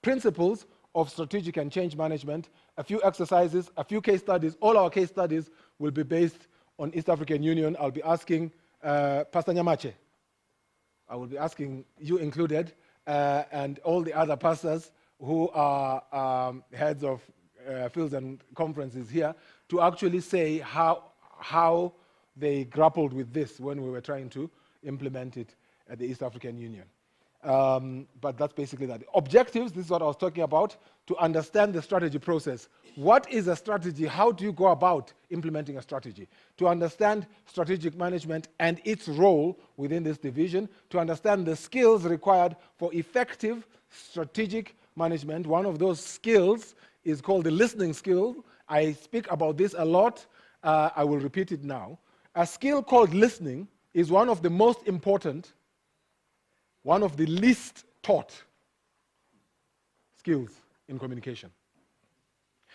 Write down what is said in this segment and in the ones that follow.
principles of strategic and change management, a few exercises, a few case studies. All our case studies will be based on East African Union. I'll be asking Pastor Nyamache. I will be asking you included, and all the other pastors who are heads of fields and conferences here to actually say how they grappled with this when we were trying to implement it at the East African Union. But that's basically that. Objectives, this is what I was talking about, to understand the strategy process. What is a strategy? How do you go about implementing a strategy? To understand strategic management and its role within this division, to understand the skills required for effective strategic management. One of those skills is called the listening skill. I speak about this a lot. I will repeat it now. A skill called listening is one of the most important, one of the least taught skills in communication.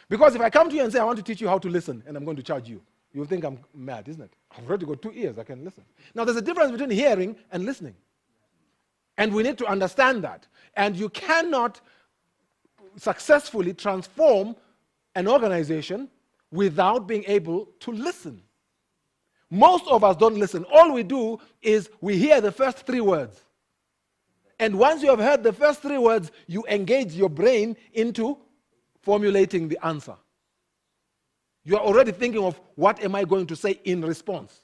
Because if I come to you and say, I want to teach you how to listen, and I'm going to charge you, you'll think I'm mad, isn't it? I've already got 2 ears, I can listen. Now, there's a difference between hearing and listening. And we need to understand that. And you cannot successfully transform an organization without being able to listen. Most of us don't listen. All we do is we hear the first 3 words. And once you have heard the first 3 words, you engage your brain into formulating the answer. You are already thinking of what am I going to say in response.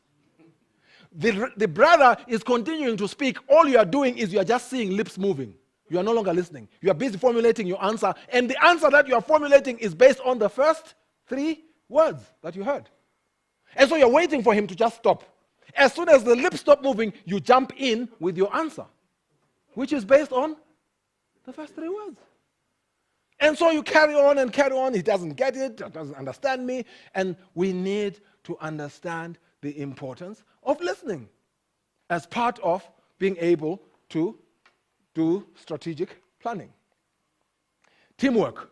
The brother is continuing to speak. All you are doing is you are just seeing lips moving. You are no longer listening. You are busy formulating your answer. And the answer that you are formulating is based on the first 3 words that you heard. And so you're waiting for him to just stop. As soon as the lips stop moving, you jump in with your answer, which is based on the first 3 words. And so you carry on and carry on. He doesn't get it, doesn't understand me. And we need to understand the importance of listening as part of being able to do strategic planning. Teamwork.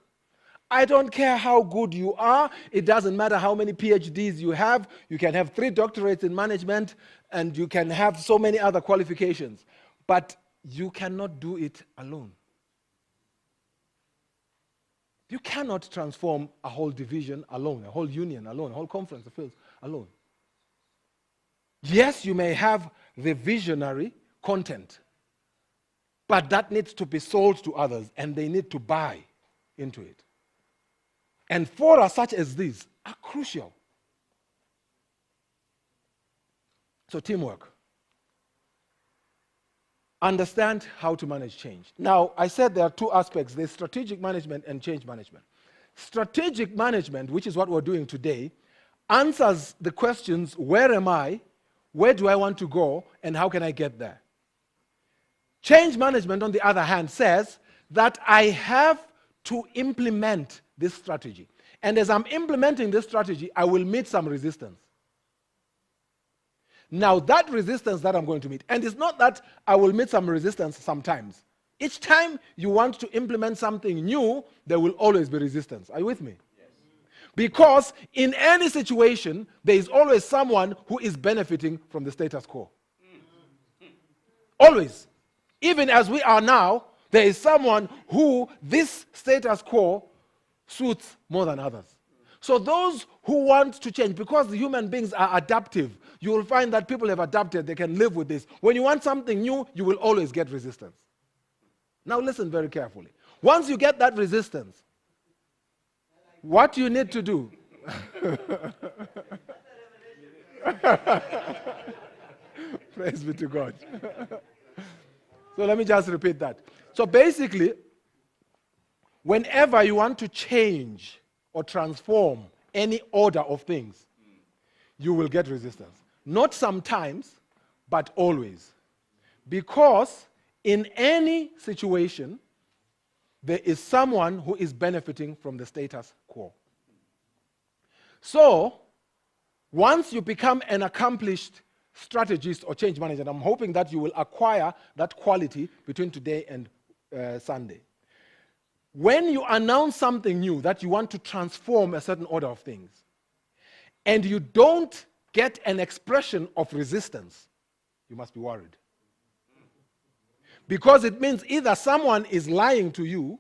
I don't care how good you are. It doesn't matter how many PhDs you have. You can have 3 doctorates in management, and you can have so many other qualifications. But you cannot do it alone. You cannot transform a whole division alone, a whole union alone, a whole conference of fields alone. Yes, you may have the visionary content, but that needs to be sold to others, and they need to buy into it. And forums such as these are crucial. So teamwork. Understand how to manage change. Now, I said there are 2 aspects. There's strategic management and change management. Strategic management, which is what we're doing today, answers the questions, where am I, where do I want to go, and how can I get there? Change management, on the other hand, says that I have to implement this strategy. And as I'm implementing this strategy, I will meet some resistance. Now, that resistance that I'm going to meet, and it's not that I will meet some resistance sometimes. Each time you want to implement something new, there will always be resistance. Are you with me? Yes. Because in any situation, there is always someone who is benefiting from the status quo. Always. Even as we are now, there is someone who this status quo suits more than others. So those who want to change, because the human beings are adaptive, you will find that people have adapted, they can live with this. When you want something new, you will always get resistance. Now listen very carefully. Once you get that resistance, what you need to do... Praise be to God. So let me just repeat that. So basically, whenever you want to change or transform any order of things, you will get resistance. Not sometimes, but always. Because in any situation, there is someone who is benefiting from the status quo. So, once you become an accomplished strategist or change manager, and I'm hoping that you will acquire that quality between today and Sunday. When you announce something new, that you want to transform a certain order of things, and you don't get an expression of resistance, you must be worried. Because it means either someone is lying to you,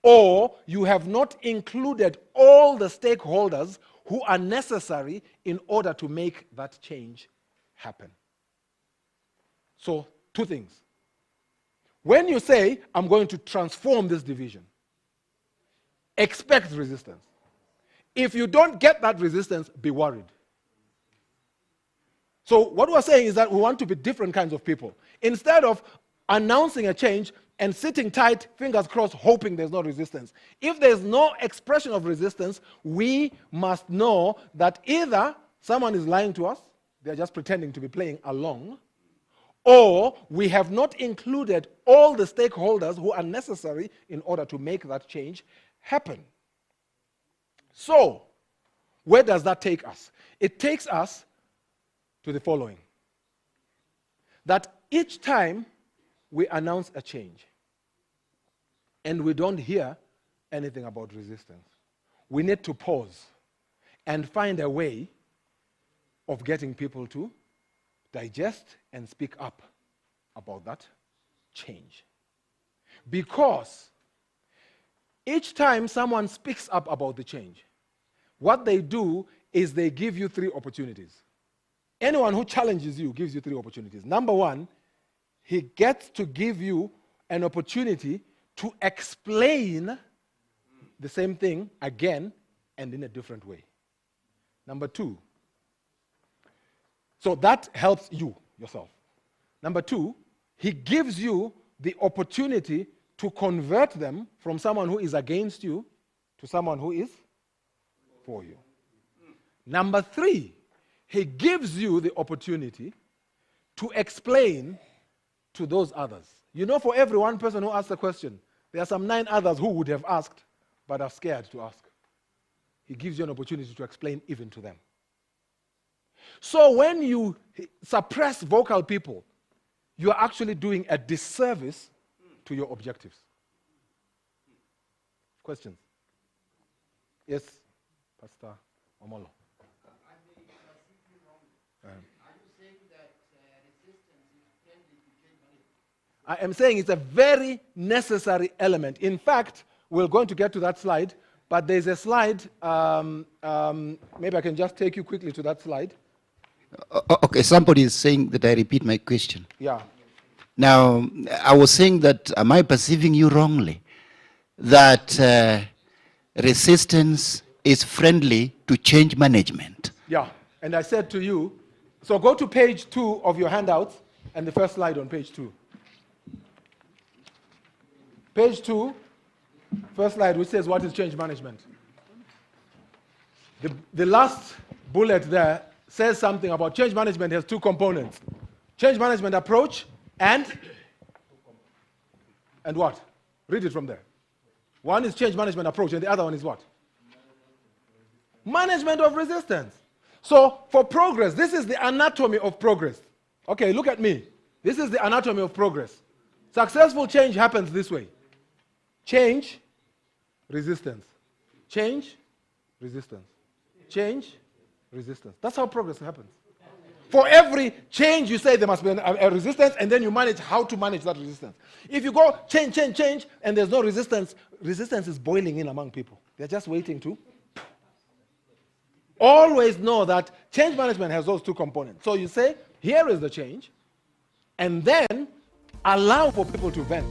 or you have not included all the stakeholders who are necessary in order to make that change happen. So, two things. When you say, I'm going to transform this division, expect resistance. If you don't get that resistance, be worried. So what we're saying is that we want to be different kinds of people. Instead of announcing a change and sitting tight, fingers crossed, hoping there's no resistance. If there's no expression of resistance, we must know that either someone is lying to us, they're just pretending to be playing along, or we have not included all the stakeholders who are necessary in order to make that change happen. So, where does that take us? It takes us to the following. That each time we announce a change and we don't hear anything about resistance, we need to pause and find a way of getting people to digest and speak up about that change. Because each time someone speaks up about the change, what they do is they give you 3 opportunities. Anyone who challenges you gives you 3 opportunities. Number 1, he gets to give you an opportunity to explain the same thing again and in a different way. Number 2, so that helps you, yourself. Number 2, he gives you the opportunity to convert them from someone who is against you to someone who is for you. Number 3, he gives you the opportunity to explain to those others. You know, for every one person who asks a question, there are some 9 others who would have asked but are scared to ask. He gives you an opportunity to explain even to them. So when you suppress vocal people, you are actually doing a disservice to your objectives. Questions? Yes, Pastor Omolo. I am saying it's a very necessary element. In fact, we're going to get to that slide, but there's a slide, maybe I can just take you quickly to that slide. Okay, somebody is saying that I repeat my question. Yeah. Now, I was saying that, am I perceiving you wrongly? That resistance is friendly to change management. Yeah, and I said to you, so go to page 2 of your handouts and the first slide on page 2. Page 2, first slide, which says what is change management. The last bullet there says something about change management has 2 components. Change management approach and what? Read it from there. One is change management approach and the other one is what? Management of resistance. So for progress, this is the anatomy of progress. Okay, look at me. This is the anatomy of progress. Successful change happens this way. Change, resistance. Change, resistance. Change, resistance. That's how progress happens. For every change, you say there must be a resistance, and then you manage how to manage that resistance. If you go change, and there's no resistance, resistance is boiling in among people. They're just waiting to. Always know that change management has those 2 components. So you say, here is the change, and then allow for people to vent.